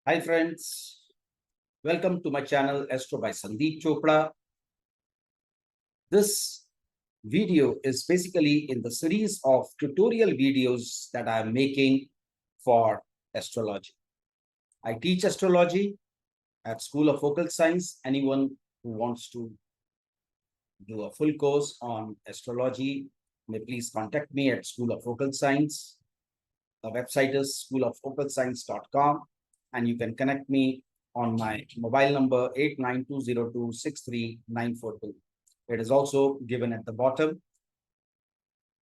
Hi friends, welcome to my channel Astro by Sandeep Chopra. This video is basically in the series of tutorial videos that I am making for astrology. I teach astrology at School of Occult Science. Anyone who wants to do a full course on astrology may please contact me at School of Occult Science. The website is schoolofoccultscience.com and you can connect me on my mobile number 8920263942. It is also given at the bottom.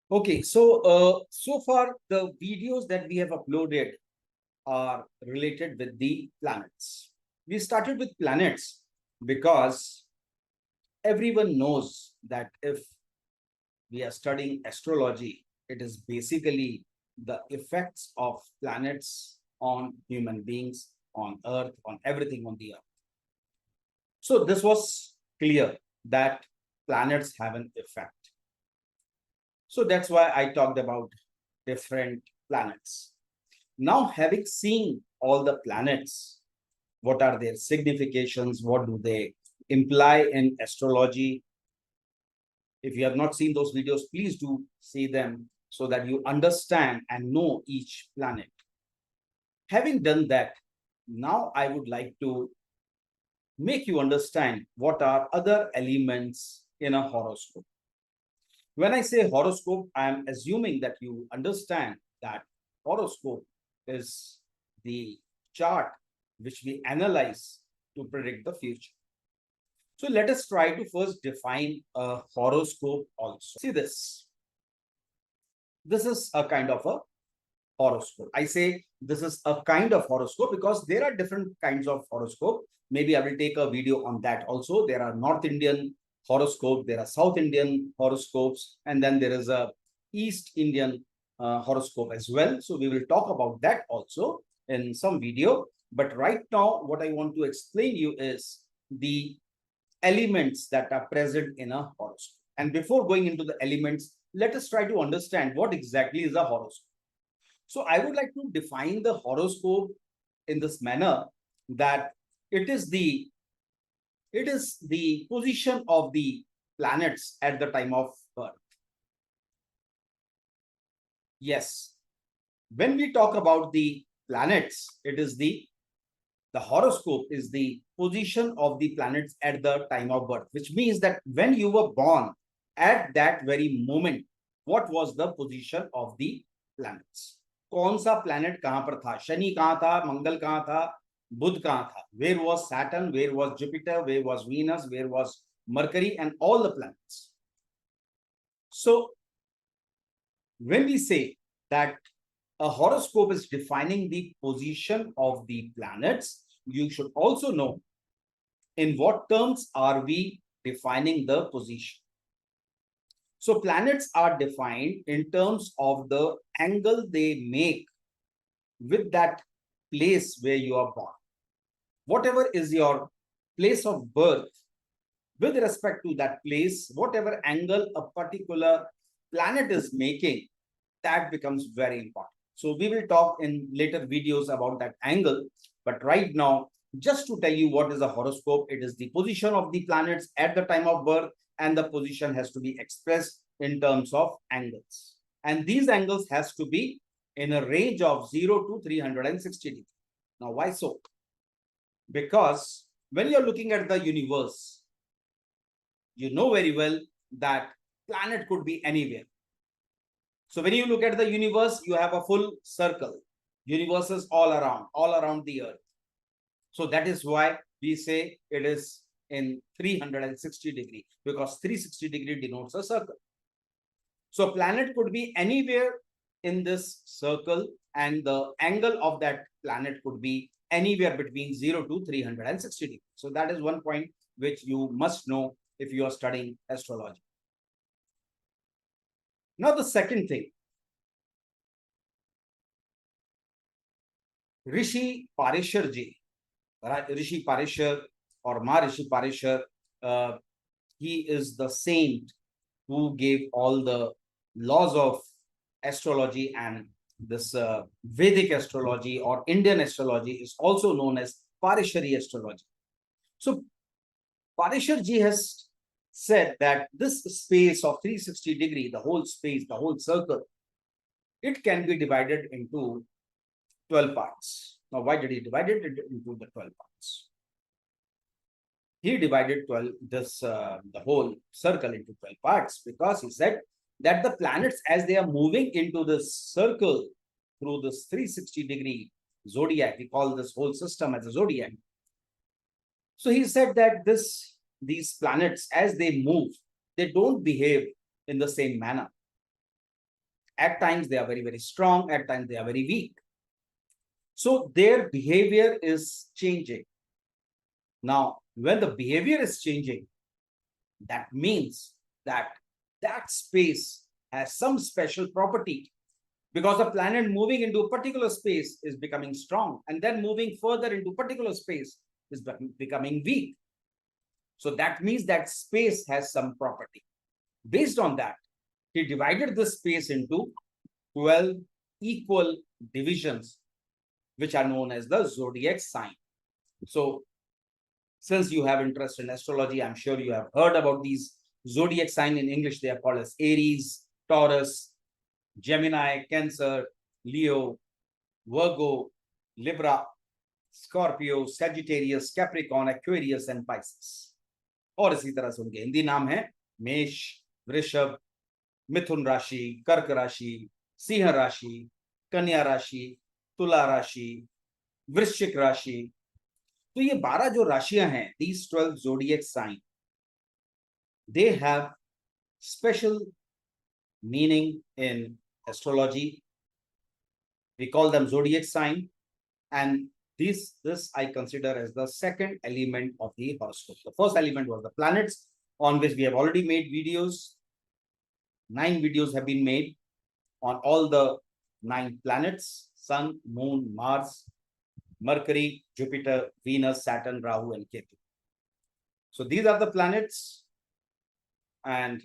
Okay, so far the videos that we have uploaded are related with the planets. We started with planets because everyone knows that if we are studying astrology, it is basically the effects of planets on human beings, on Earth, on everything on the Earth. So this was clear that planets have an effect. So that's why I talked about different planets. Now, having seen all the planets, what are their significations? What do they imply in astrology? If you have not seen those videos, please do see them so that you understand and know each planet. Having done that, now I would like to make you understand what are other elements in a horoscope. When I say horoscope, I am assuming that you understand that horoscope is the chart which we analyze to predict the future. So let us try to first define a horoscope also. See this. This is a kind of a horoscope. I say this is a kind of horoscope because there are different kinds of horoscope. Maybe I will take a video on that also. There are North Indian horoscope, there are South Indian horoscopes, and then there is a East Indian horoscope as well. So we will talk about that also in some video. But right now, what I want to explain you is the elements that are present in a horoscope. And before going into the elements, let us try to understand what exactly is a horoscope. So I would like to define the horoscope in this manner that it is the position of the planets at the time of birth. Yes, when we talk about the planets, it is the horoscope is the position of the planets at the time of birth, which means that when you were born, at that very moment, what was the position of the planets? कौन सा planet कहां पर था? शनि कहां था? मंगल कहां था? बुध कहां था? Where was Saturn? Where was Jupiter? Where was Venus? Where was Mercury? And all the planets. So when we say that a horoscope is defining the position of the planets, you should also know in what terms are we defining the position. So planets are defined in terms of the angle they make with that place where you are born. Whatever is your place of birth, with respect to that place, whatever angle a particular planet is making, that becomes very important. So we will talk in later videos about that angle. But right now, just to tell you what is a horoscope, it is the position of the planets at the time of birth, and the position has to be expressed in terms of angles. And these angles has to be in a range of 0 to 360 degrees. Now, why so? Because when you're looking at the universe, you know very well that planet could be anywhere. So when you look at the universe, you have a full circle. Universe is all around the earth. So that is why we say it is in 360 degree, because 360 degree denotes a circle. So planet could be anywhere in this circle, and the angle of that planet could be anywhere between 0 to 360 degrees. So that is one point which you must know if you are studying astrology. Now the second thing, Rishi Parishar ji, Rishi Parishar or Maharishi Parishar, he is the saint who gave all the laws of astrology and this Vedic astrology or Indian astrology is also known as Parishari astrology. So Parishar ji has said that this space of 360 degree, the whole space, the whole circle, it can be divided into 12 parts. Now, why did he divide it into the 12 parts? He divided the whole circle into 12 parts because he said that the planets, as they are moving into this circle through this 360 degree zodiac, we call this whole system as a zodiac. So he said that these planets, as they move, they don't behave in the same manner. At times they are very, very strong. At times they are very weak. So their behavior is changing. Now, when the behavior is changing, that means that that space has some special property, because the planet moving into a particular space is becoming strong, and then moving further into particular space is becoming weak. So that means that space has some property. Based on that, he divided the space into 12 equal divisions, which are known as the zodiac sign. So since you have interest in astrology, I'm sure you have heard about these zodiac sign. In English, they are called as Aries, Taurus, Gemini, Cancer, Leo, Virgo, Libra, Scorpio, Sagittarius, Capricorn, Aquarius and Pisces. और इसी तरह से उनके हिंदी नाम है मेष, वृषभ, मिथुन राशि, कर्क राशि, सिंह राशि, कन्या राशि, तुला राशि, वृश्चिक राशि. तो ये 12 जो राशियां हैं, these 12 zodiac sign, they have special meaning in astrology. We call them zodiac sign, and this I consider as the second element of the horoscope. The first element was the planets, on which we have already made videos. 9 videos have been made on all the 9 planets: Sun, Moon, Mars, Mercury, Jupiter, Venus, Saturn, Rahu, and Ketu. So these are the planets, and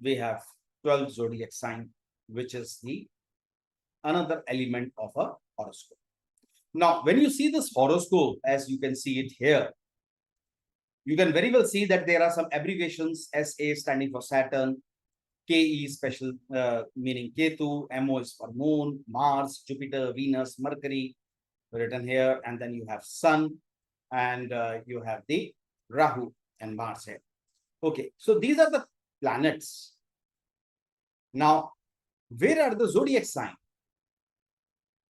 we have 12 zodiac sign, which is the another element of a horoscope. Now, when you see this horoscope, as you can see it here, you can very well see that there are some abbreviations: SA standing for Saturn, KE special meaning Ketu, MO is for Moon, Mars, Jupiter, Venus, Mercury written here, and then you have Sun, and you have the Rahu and Mars here. Okay, so these are the planets. Now, where are the zodiac signs?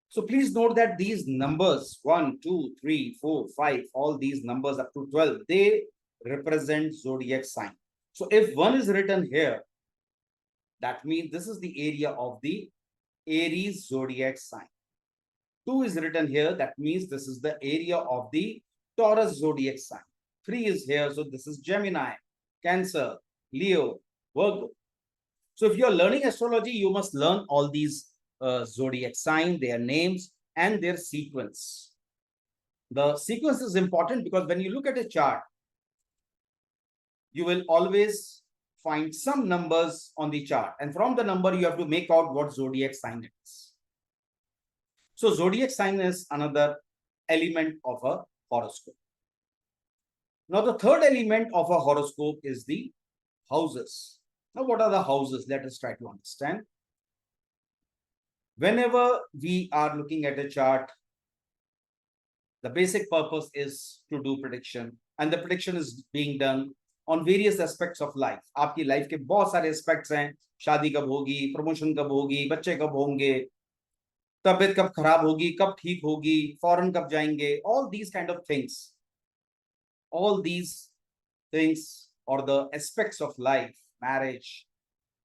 So please note that these numbers 1, 2, 3, 4, 5, all these numbers up to 12, they represent zodiac sign. So if 1 is written here, that means this is the area of the Aries zodiac sign. 2 is written here, that means this is the area of the Taurus zodiac sign. 3 is here, so this is Gemini, Cancer, Leo, Virgo. So if you are learning astrology, you must learn all these zodiac sign, their names and their sequence. The sequence is important because when you look at a chart, you will always find some numbers on the chart, and from the number you have to make out what zodiac sign it is. So zodiac sign is another element of a horoscope. Now the third element of a horoscope is the houses. Now what are the houses? Let us try to understand. Whenever we are looking at a chart, the basic purpose is to do prediction, and the prediction is being done on various aspects of life. आपकी life के बहुत सारे aspects हैं. शादी कब होगी, promotion कब होगी, बच्चे कब होंगे, तबीयत कब खराब होगी, कब ठीक होगी, foreign कब जाएंगे. All these kind of things. All these things or the aspects of life, marriage,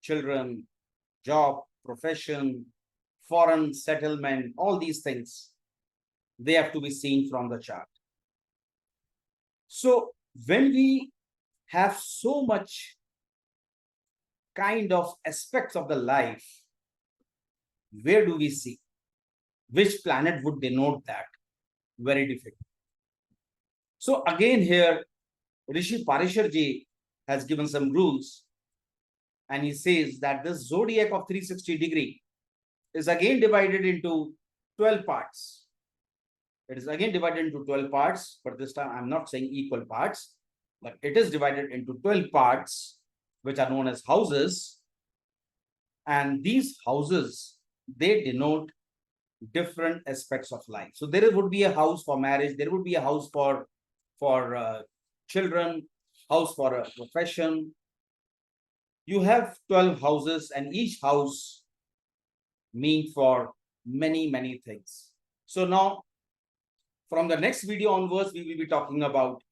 children, job, profession, foreign settlement, all these things, they have to be seen from the chart. So when we have so much kind of aspects of the life, where do we see? Which planet would denote that? Very difficult. So again here, Rishi Parishar ji has given some rules, and he says that this zodiac of 360 degree, is again divided into 12 parts. It is again divided into 12 parts, but this time I'm not saying equal parts, but it is divided into 12 parts, which are known as houses. And these houses, they denote different aspects of life. So there would be a house for marriage, there would be a house for children, house for a profession. You have 12 houses, and each house means for many things. So now, from the next video onwards, we will be talking about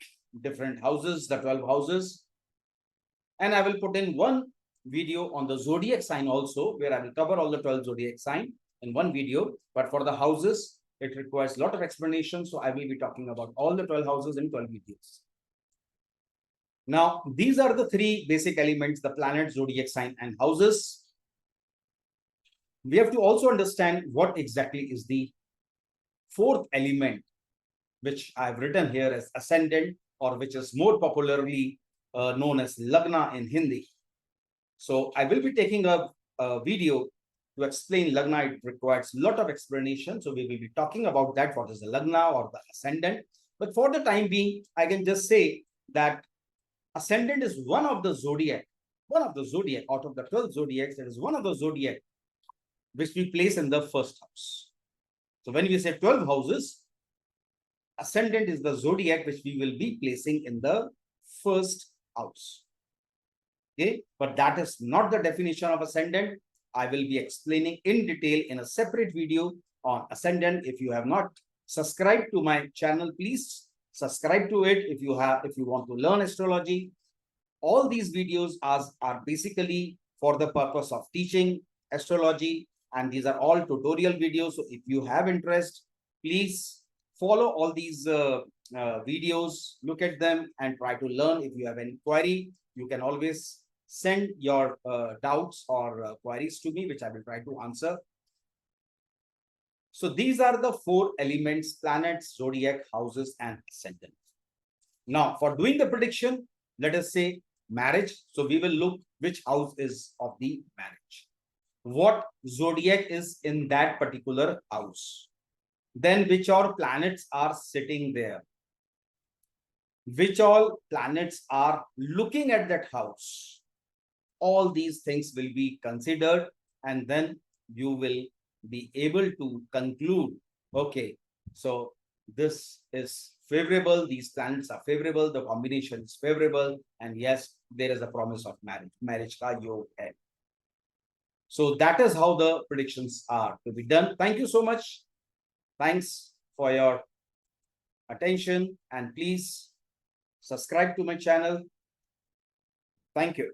different houses, the 12 houses. And I will put in one video on the zodiac sign also, where I will cover all the 12 zodiac sign in one video. But for the houses, it requires a lot of explanation. So I will be talking about all the 12 houses in 12 videos. Now, these are the three basic elements: the planet, zodiac sign, and houses. We have to also understand what exactly is the fourth element, which I've written here as ascendant, or which is more popularly known as Lagna in Hindi. So I will be taking a video to explain Lagna. It requires a lot of explanation. So we will be talking about that, what is the Lagna or the ascendant. But for the time being, I can just say that ascendant is one of the zodiac out of the 12 zodiacs. It is one of the zodiac which we place in the first house. So when we say 12 houses, ascendant is the zodiac which we will be placing in the first house. Okay, but that is not the definition of ascendant. I will be explaining in detail in a separate video on ascendant. If you have not subscribed to my channel, please subscribe to it. If you want to learn astrology, all these videos are basically for the purpose of teaching astrology, and these are all tutorial videos. So if you have interest, please follow all these videos, look at them and try to learn. If you have any query, you can always send your doubts or queries to me, which I will try to answer. So these are the four elements: planets, zodiac, houses, and ascendant. Now, for doing the prediction, let us say marriage. So we will look which house is of the marriage, what zodiac is in that particular house, then which all planets are sitting there, which all planets are looking at that house. All these things will be considered, and then you will be able to conclude, okay, so this is favorable, these planets are favorable, the combination is favorable, and yes, there is a promise of marriage ka yog hai. So that is how the predictions are to be done. Thank you so much. Thanks for your attention, and please subscribe to my channel. Thank you.